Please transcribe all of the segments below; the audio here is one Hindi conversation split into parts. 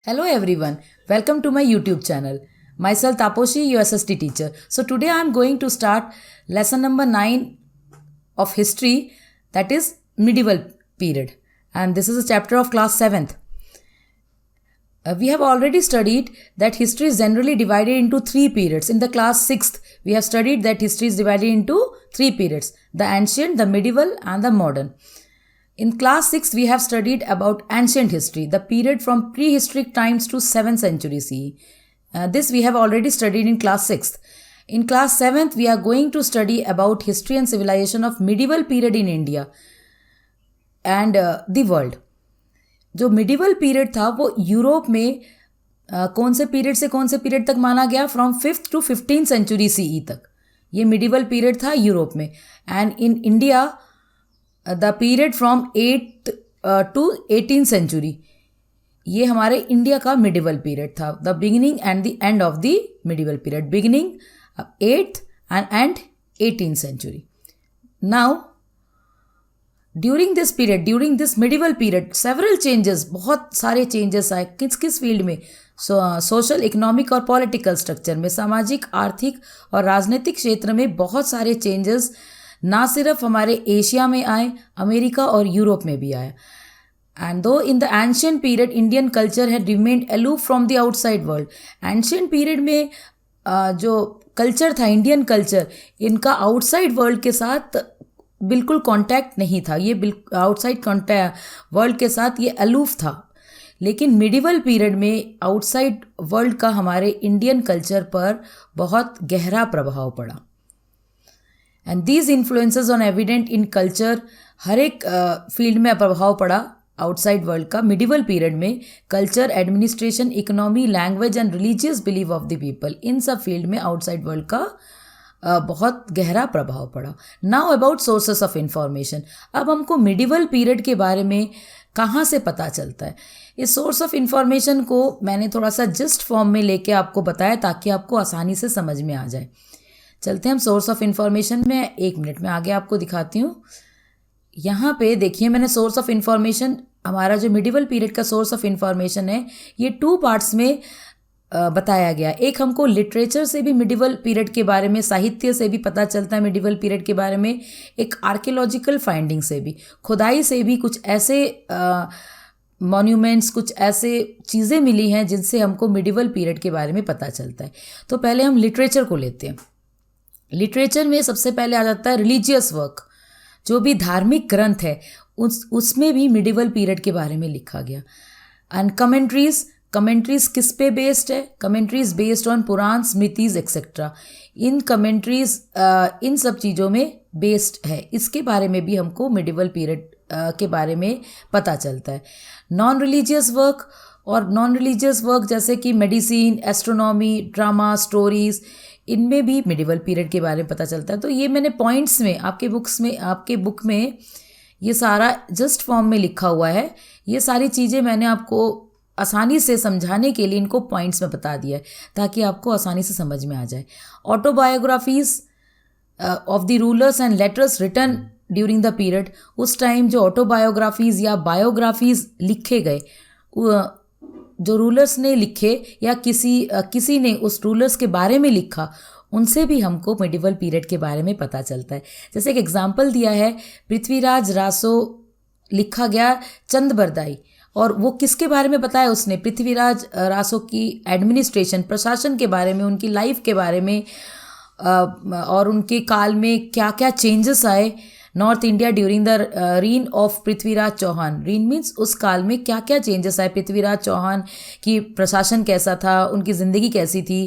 Hello everyone, welcome to my YouTube channel. Myself Taposhi, your SST teacher. So today I am going to start lesson number 9 of history, that is medieval period, and this is a chapter of class 7th. We have already studied that history is generally divided into 3 periods. In the class 6th, we have studied that history is divided into 3 periods: the ancient, the medieval and the modern. In class 6, we have studied about ancient history, the period from prehistoric times to 7th century CE. This we have already studied in class 6th. In class 7th, we are going to study about history and civilization of medieval period in India and the world. जो मिडिवल पीरियड था वो यूरोप में कौन से पीरियड से कौन से पीरियड तक माना गया? From 5th to 15th century CE तक ये मिडिवल पीरियड था यूरोप में. And in India the period from 8th to 18th century, ये हमारे इंडिया का मिडिवल पीरियड था. The beginning and the end of the medieval period, beginning 8th and 18th century. Now during this period, during this medieval period, several changes, बहुत सारे चेंजेस आए. किस किस फील्ड में? सोशल, इकोनॉमिक और पॉलिटिकल स्ट्रक्चर में, सामाजिक, आर्थिक और राजनीतिक क्षेत्र में बहुत सारे चेंजेस ना सिर्फ हमारे एशिया में आए, अमेरिका और यूरोप में भी आए. एंड दो in the ancient period Indian culture had remained aloof from the outside world. Ancient period में जो कल्चर था, इंडियन कल्चर, इनका आउटसाइड वर्ल्ड के साथ बिल्कुल कांटेक्ट नहीं था. ये आउटसाइड वर्ल्ड के साथ ये अलूफ था. लेकिन मिडिवल पीरियड में आउटसाइड वर्ल्ड का हमारे इंडियन कल्चर पर बहुत गहरा प्रभाव पड़ा. And these influences on evident in culture, हर एक फील्ड में प्रभाव पड़ा आउटसाइड वर्ल्ड का. मिडिवल पीरियड में culture, administration, economy, language and religious belief of the people, इन सब फील्ड में आउटसाइड वर्ल्ड का बहुत गहरा प्रभाव पड़ा. Now about sources of information. अब हमको मिडिवल पीरियड के बारे में कहाँ से पता चलता है? इस सोर्स ऑफ इंफॉर्मेशन को मैंने थोड़ा सा जस्ट फॉर्म में लेके आपको बताया ताकि आपको आसानी से समझ में आ जाए. चलते हैं हम सोर्स ऑफ इंफॉर्मेशन में. 1 मिनट में आगे आपको दिखाती हूँ. यहाँ पे देखिए, मैंने सोर्स ऑफ इंफॉर्मेशन, हमारा जो मिडिवल पीरियड का सोर्स ऑफ इंफॉर्मेशन है, ये 2 पार्ट्स में बताया गया. एक हमको लिटरेचर से भी मिडिवल पीरियड के बारे में, साहित्य से भी पता चलता है मिडिवल पीरियड के बारे में. एक आर्कियोलॉजिकल फाइंडिंग से भी, खुदाई से भी कुछ ऐसे मॉन्यूमेंट्स, कुछ ऐसे चीज़ें मिली हैं जिनसे हमको मिडिवल पीरियड के बारे में पता चलता है. तो पहले हम लिटरेचर को लेते हैं. लिटरेचर में सबसे पहले आ जाता है रिलीजियस वर्क. जो भी धार्मिक ग्रंथ है उसमें भी मिडिवल पीरियड के बारे में लिखा गया. एंड कमेंट्रीज किस पे बेस्ड है? Commentaries based on Purana, Smritis etcetera. इन कमेंट्रीज इन सब चीज़ों में बेस्ड है. इसके बारे में भी हमको मिडिवल पीरियड के बारे में पता चलता है. नॉन रिलीजियस वर्क जैसे कि मेडिसिन, एस्ट्रोनॉमी, ड्रामा, स्टोरीज, इनमें भी मिडिवल पीरियड के बारे में पता चलता है. तो ये मैंने पॉइंट्स में, आपके बुक में ये सारा जस्ट फॉर्म में लिखा हुआ है. ये सारी चीज़ें मैंने आपको आसानी से समझाने के लिए इनको पॉइंट्स में बता दिया है ताकि आपको आसानी से समझ में आ जाए. Autobiographies of the rulers and letters written during the period. उस टाइम जो ऑटोबायोग्राफीज़ या बायोग्राफीज़ लिखे गए, जो रूलर्स ने लिखे या किसी ने उस रूलर्स के बारे में लिखा, उनसे भी हमको मिडिवल पीरियड के बारे में पता चलता है. जैसे एक एग्जाम्पल दिया है, पृथ्वीराज रासो लिखा गया चंद बरदाई, और वो किसके बारे में बताया उसने? पृथ्वीराज रासो की एडमिनिस्ट्रेशन, प्रशासन के बारे में, उनकी लाइफ के बारे में, और उनके काल में क्या क्या चेंजेस आए North India during the reign of Prithviraj Chauhan. Reign means उस काल में क्या क्या चेंजेस आए, पृथ्वीराज चौहान की प्रशासन कैसा था, उनकी ज़िंदगी कैसी थी,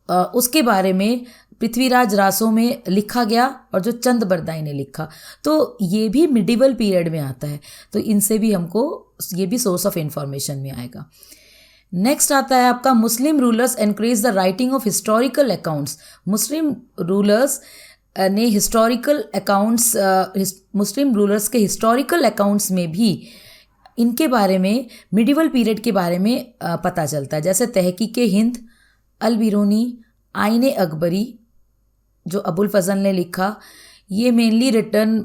उसके बारे में पृथ्वीराज रासो में लिखा गया, और जो चंद बरदाई ने लिखा. तो ये भी मिडिवल पीरियड में आता है. तो इनसे भी हमको, ये भी सोर्स ऑफ इंफॉर्मेशन में आएगा. नेक्स्ट आता है आपका मुस्लिम rulers encourage the writing of historical accounts. Muslim rulers ने हिस्टोरिकल अकाउंट्स, मुस्लिम रूलर्स के हिस्टोरिकल अकाउंट्स में भी इनके बारे में, मिडिवल पीरियड के बारे में पता चलता है. जैसे तहकीक हिंद, अल बिरूनी, आईने अकबरी जो अबुल फजल ने लिखा, ये mainly return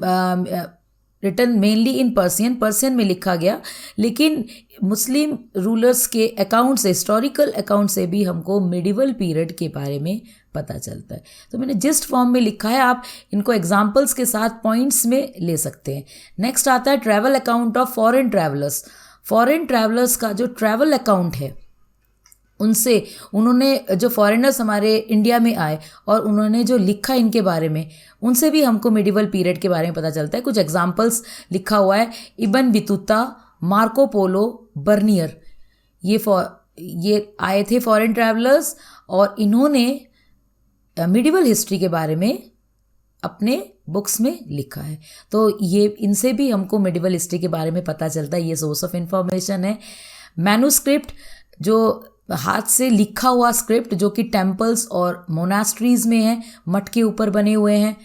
written mainly in Persian में लिखा गया, लेकिन मुस्लिम रूलर्स के अकाउंट से, हिस्टोरिकल अकाउंट से भी हमको मिडिवल पीरियड के बारे में पता चलता है। तो मैंने जिस्ट फॉर्म में लिखा है, आप इनको एग्जाम्पल्स के साथ पॉइंट्स में ले सकते हैं। नेक्स्ट आता है travel account of foreign travellers. Foreign travellers का जो ट्रैवल अकाउंट है, उनसे उन्होंने जो फॉरेनर्स हमारे इंडिया में आए और उन्होंने जो लिखा इनके बारे में, उनसे भी हमको मिडिवल पीरियड के बारे में पता चलता है। कुछ एग्जाम्पल्स लिखा हुआ है, इबन बितूता, मार्को पोलो, बर्नियर, ये आए थे फॉरेन ट्रैवलर्स और इन्होंने मिडिवल हिस्ट्री के बारे में अपने बुक्स में लिखा है। तो ये इनसे भी हमको मिडिवल हिस्ट्री के बारे में पता चलता है, ये सोर्स ऑफ इंफॉर्मेशन है। मैन्युस्क्रिप्ट, जो हाथ से लिखा हुआ स्क्रिप्ट जो कि टेम्पल्स और मोनास्ट्रीज में है, मठ के ऊपर बने हुए हैं,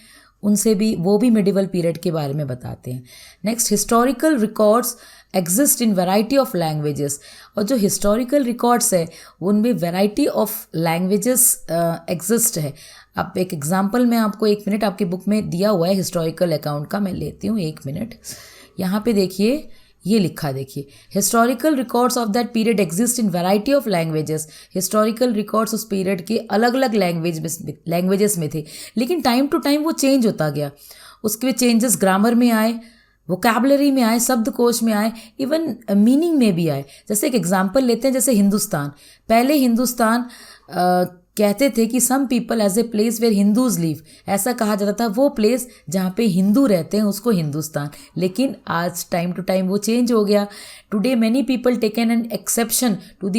उनसे भी, वो भी मिडिवल पीरियड के बारे में बताते हैं। Next, historical records exist in variety of languages. और जो हिस्टोरिकल रिकॉर्ड्स है उनमें वैरायटी ऑफ लैंग्वेजेस एग्जिस्ट है। अब एक एग्जांपल मैं आपको, 1 मिनट, आपकी बुक में दिया हुआ है हिस्टोरिकल अकाउंट का, मैं लेती हूँ 1 मिनट। यहाँ पे देखिए, ये लिखा देखिए, historical records of that period exist in variety of languages. Historical records उस पीरियड के अलग अलग लैंग्वेजेस में थे, लेकिन टाइम टू टाइम वो चेंज होता गया। उसके चेंजेस ग्रामर में आए, वोकैबुलरी में आए, शब्दकोश में आए, इवन मीनिंग में भी आए। जैसे एक एग्जांपल लेते हैं, जैसे हिंदुस्तान। पहले हिंदुस्तान कहते थे कि some people as a place where Hindus live, ऐसा कहा जाता था, वो प्लेस जहाँ पे हिंदू रहते हैं उसको हिंदुस्तान। लेकिन आज टाइम टू टाइम वो चेंज हो गया। Today many people taken an exception to the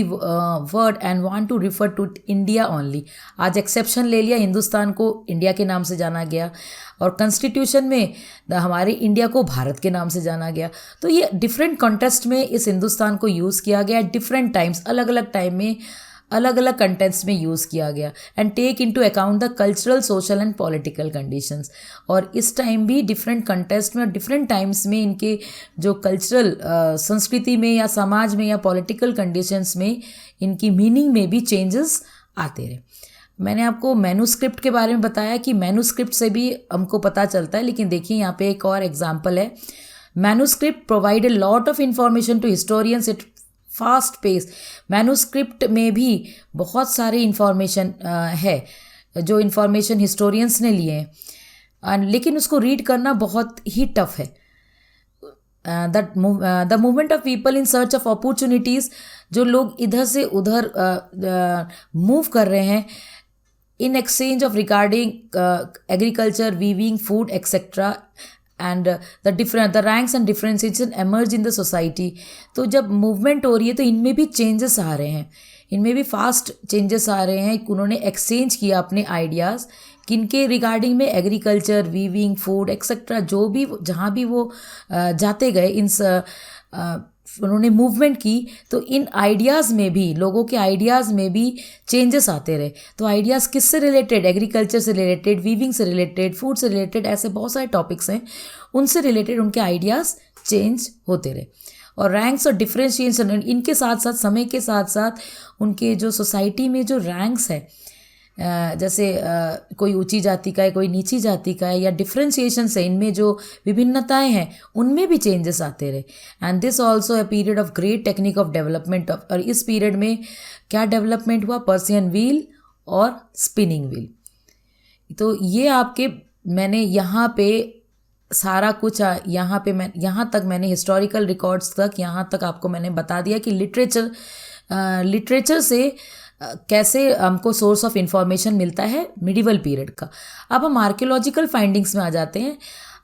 word and want to refer to India only. आज एक्सेप्शन ले लिया, हिंदुस्तान को इंडिया के नाम से जाना गया, और कॉन्स्टिट्यूशन में हमारे इंडिया को भारत के नाम से जाना गया। तो ये डिफरेंट कॉन्टेक्स्ट में इस हिंदुस्तान को यूज़ किया गया, डिफरेंट टाइम्स, अलग अलग टाइम में अलग अलग कंटेंट्स में यूज़ किया गया। And take into account the cultural, social and political conditions. और इस टाइम भी डिफरेंट कंटेक्स्ट में और डिफरेंट टाइम्स में इनके जो कल्चरल संस्कृति में या समाज में या पॉलिटिकल कंडीशंस में इनकी मीनिंग में भी चेंजेस आते रहे। मैंने आपको मैन्युस्क्रिप्ट के बारे में बताया कि मैन्युस्क्रिप्ट से भी हमको पता चलता है, लेकिन देखिए यहाँ पे एक और एग्जाम्पल है। Manuscript provide a lot of information to historians at fast pace. Manuscript में भी बहुत सारे इंफॉर्मेशन है जो इंफॉर्मेशन हिस्टोरियंस ने लिए हैं, लेकिन उसको रीड करना बहुत ही टफ है। The movement of people in search of opportunities, जो लोग इधर से उधर मूव कर रहे हैं in exchange of regarding agriculture, weaving, food, etc. and the ranks and differentiation emerge in the society. तो जब मूवमेंट हो रही है तो इनमें भी चेंजेस आ रहे हैं, इनमें भी फास्ट चेंजेस आ रहे हैं। उन्होंने एक्सचेंज किया अपने आइडियाज़ किनके रिगार्डिंग में, एग्रीकल्चर, वीविंग, फूड एक्सेट्रा, जो भी जहाँ भी वो जाते गए, इन उन्होंने मूवमेंट की, तो इन आइडियाज़ में भी, लोगों के आइडियाज़ में भी चेंजेस आते रहे। तो आइडियाज़ किससे रिलेटेड, एग्रीकल्चर से रिलेटेड, वीविंग से रिलेटेड, फूड से रिलेटेड, ऐसे बहुत सारे टॉपिक्स हैं, उनसे रिलेटेड उनके आइडियाज़ चेंज होते रहे। और रैंक्स और डिफ्रेंशिएशन, इनके साथ साथ, समय के साथ साथ उनके जो सोसाइटी में जो रैंक्स है, जैसे कोई ऊंची जाति का है, कोई नीची जाति का है, या डिफ्रेंशिएशन से इनमें जो विभिन्नताएं हैं उनमें भी चेंजेस आते रहे। And this also a period of great technique of development of, और इस पीरियड में क्या डेवलपमेंट हुआ, पर्सियन व्हील और स्पिनिंग व्हील। तो ये आपके, मैंने यहाँ पे सारा कुछ, यहाँ तक मैंने हिस्टोरिकल रिकॉर्ड्स तक, यहाँ तक आपको मैंने बता दिया कि लिटरेचर से कैसे हमको सोर्स ऑफ इंफॉर्मेशन मिलता है मिडिवल पीरियड का। अब हम आर्कियोलॉजिकल फाइंडिंग्स में आ जाते हैं।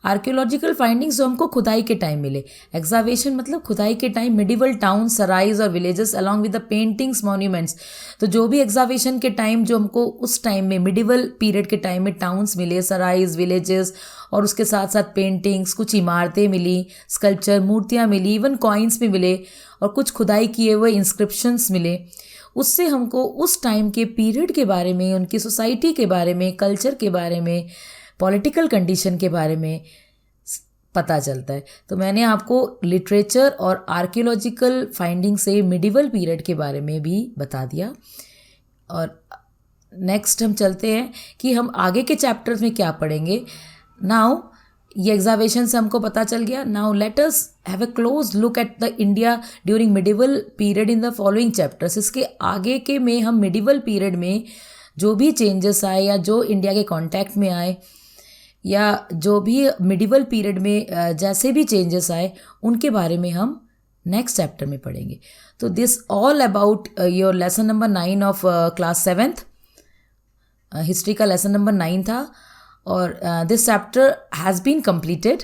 आर्कियोलॉजिकल फाइंडिंग्स जो हमको खुदाई के टाइम मिले, एक्सावेशन मतलब खुदाई के टाइम, मिडिवल टाउन, सराइज और villages along with the paintings, monuments. तो जो भी एक्सावेशन के टाइम, जो हमको उस टाइम में मिडिवल पीरियड के टाइम में टाउन्स मिले, सराइज, विलेजेस, और उसके साथ साथ पेंटिंग्स, कुछ इमारतें मिली, स्कल्पचर, मूर्तियाँ मिली, इवन कॉइन्स भी मिले, और कुछ खुदाई किए हुए इंस्क्रिप्शंस मिले। उससे हमको उस टाइम के पीरियड के बारे में, उनकी सोसाइटी के बारे में, कल्चर के बारे में, पॉलिटिकल कंडीशन के बारे में पता चलता है। तो मैंने आपको लिटरेचर और आर्कियोलॉजिकल फाइंडिंग से मिडिवल पीरियड के बारे में भी बता दिया। और नेक्स्ट हम चलते हैं कि हम आगे के चैप्टर्स में क्या पढ़ेंगे। नाउ ये एग्जावेशन से हमको पता चल गया. Now let us have a close look at the India during medieval period in the following chapters. इसके आगे के में हम मिडिवल पीरियड में जो भी चेंजेस आए या जो इंडिया के कांटेक्ट में आए या जो भी मिडिवल पीरियड में जैसे भी चेंजेस आए उनके बारे में हम नेक्स्ट चैप्टर में पढ़ेंगे. तो this all about your lesson number 9 of class 7th. History का लेसन नंबर 9 था और this chapter has been completed.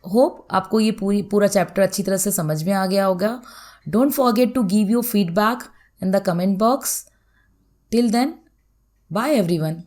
Hope आपको ये पूरा चैप्टर अच्छी तरह से समझ में आ गया होगा. Don't forget to give your feedback in the comment box. Till then, bye everyone.